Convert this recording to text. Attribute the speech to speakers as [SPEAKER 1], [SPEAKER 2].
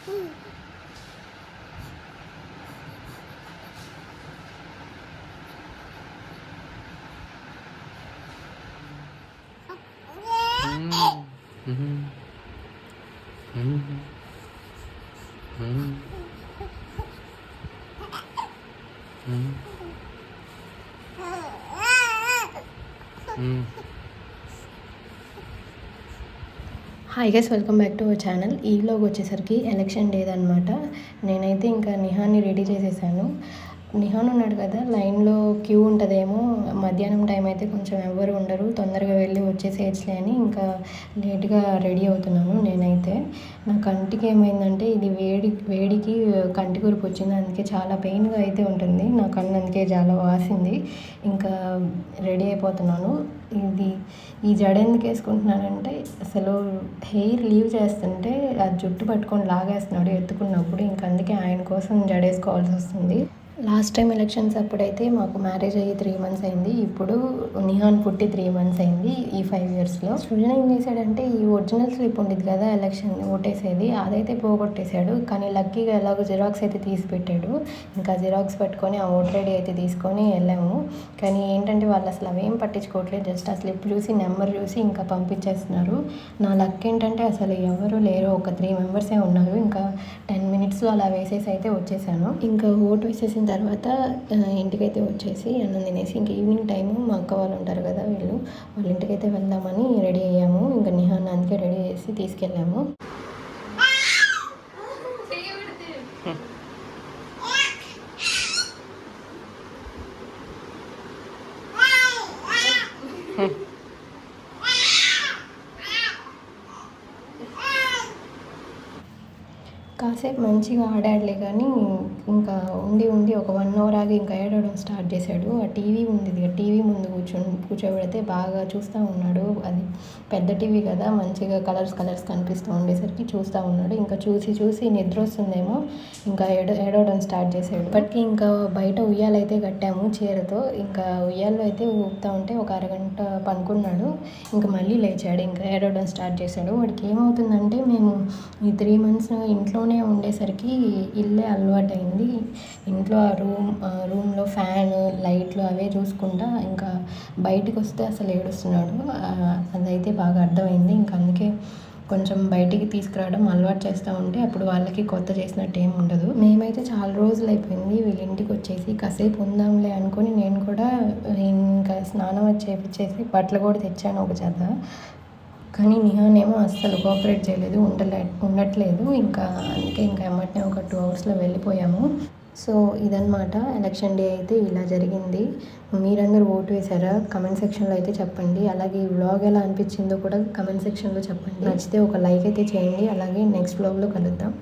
[SPEAKER 1] Hi guys, welcome back to our channel. ఈ vlog వచ్చేసరికి election day అనమాట. నేనైతే ఇంకా నిహాన్ని రెడీ చేసేసాను. నిహాన్ ఉన్నాడు కదా, లైన్లో క్యూ ఉంటుందేమో, మధ్యాహ్నం టైం అయితే కొంచెం ఎవరు ఉండరు, తొందరగా వెళ్ళి వచ్చేసేయచ్చులే అని ఇంకా లేట్గా రెడీ అవుతున్నాను. నేనైతే నా కంటికి ఏమైందంటే ఇది వేడికి కంటి కురుపు వచ్చింది, అందుకే చాలా పెయిన్గా అయితే ఉంటుంది. నా కన్ను అందుకే చాలా వాసింది. ఇంకా రెడీ అయిపోతున్నాను. ఈ జడ ఎందుకు వేసుకుంటున్నానంటే, అసలు హెయిర్ లీవ్ చేస్తుంటే ఆ జుట్టు పట్టుకొని లాగేస్తున్నాడు ఎత్తుకున్నప్పుడు, ఇంకా అందుకే ఆయన కోసం జడేసుకోవాల్సి వస్తుంది. లాస్ట్ టైం ఎలక్షన్స్ అప్పుడైతే మాకు మ్యారేజ్ అయ్యి 3 months అయింది. ఇప్పుడు నిహాన్ పుట్టి 3 months అయింది ఈ 5 yearsలో. సృజన ఏం చేశాడంటే, ఈ ఒరిజినల్ స్లిప్ ఉండేది కదా ఎలక్షన్ ఓటేసేది, అదైతే పోగొట్టేశాడు. కానీ లక్కీగా ఎలాగో జిరాక్స్ అయితే తీసి పెట్టాడు. ఇంకా జిరాక్స్ పట్టుకొని ఆ ఓటర్ ఐడి అయితే తీసుకొని వెళ్ళాము. కానీ ఏంటంటే వాళ్ళు అసలు అవేం పట్టించుకోవట్లేదు, జస్ట్ ఆ స్లిప్ చూసి నెంబర్ చూసి ఇంకా పంపించేస్తున్నారు. నా లక్ ఏంటంటే అసలు ఎవరు లేరు, ఒక 3 members ఉన్నారు. ఇంకా 10 minutesలో అలా వేసేసి అయితే వచ్చేసాను. ఇంకా ఓటు వేసేసిన తర్వాత ఇంటికైతే వచ్చేసి అన్నం తినేసి ఇంకా ఈవినింగ్ టైము మా అక్క వాళ్ళు ఉంటారు కదా, వాళ్ళ ఇంటికైతే వెళ్దామని రెడీ అయ్యాము. ఇంకా నిహాన్ అందుకే రెడీ చేసి తీసుకెళ్ళాము. కాసేపు మంచిగా ఆడాడులే, కానీ ఇంకా ఉండి ఒక 1 hour ఆగి ఇంకా ఏడవడం స్టార్ట్ చేశాడు. ఆ టీవీ ఉంది, టీవీ ముందు కూర్చోబెడితే బాగా చూస్తూ ఉన్నాడు. అది పెద్ద టీవీ కదా, మంచిగా కలర్స్ కనిపిస్తూ ఉండేసరికి చూస్తూ ఉన్నాడు. ఇంకా చూసి నిద్ర వస్తుందేమో ఇంకా ఏడవడం స్టార్ట్ చేశాడు. ఇప్పటికీ ఇంకా బయట ఉయ్యాలైతే కట్టాము చీరతో. ఇంకా ఉయ్యాల్లో అయితే ఊపుతూ ఉంటే ఒక అరగంట పనుకున్నాడు. ఇంకా మళ్ళీ లేచాడు, ఇంకా ఏడవడం స్టార్ట్ చేశాడు. వాడికి ఏమవుతుందంటే, మేము ఈ 3 months ఇంట్లోనే ఉండేసరికి ఇల్లే అలవాటైంది. ఇంట్లో రూమ్లో ఫ్యాన్ లైట్లు అవే చూసుకుంటా ఇంకా బయటికి వస్తే అసలు ఏడుస్తున్నాడు. అదైతే బాగా అర్థమైంది. ఇంకా అందుకే కొంచెం బయటికి తీసుకురావడం అలవాటు చేస్తూ ఉంటే అప్పుడు వాళ్ళకి కొత్త చేసినట్టు ఏమి ఉండదు. మేమైతే చాలా రోజులు అయిపోయింది వీళ్ళ ఇంటికి వచ్చేసి, కాసేపు ఉందాంలే అనుకుని నేను కూడా ఇంకా స్నానం చేపించేసి బట్టలు కూడా తెచ్చాను ఒక జత. కానీ నిహాన్ ఏమో అస్సలు కోఆపరేట్ చేయలేదు, ఉండట్లేదు. ఇంకా అందుకే ఇంకా ఎమ్మటనే ఒక 2 hours వెళ్ళిపోయాము. సో ఇదన్నమాట ఎలక్షన్ డే అయితే ఇలా జరిగింది. మీరందరూ ఓటు వేశారా? కమెంట్ సెక్షన్లో అయితే చెప్పండి. అలాగే ఈ వ్లాగ్ ఎలా అనిపించిందో కూడా కమెంట్ సెక్షన్లో చెప్పండి. నచ్చితే ఒక లైక్ అయితే చేయండి. అలాగే నెక్స్ట్ వ్లాగ్లో కలుద్దాం.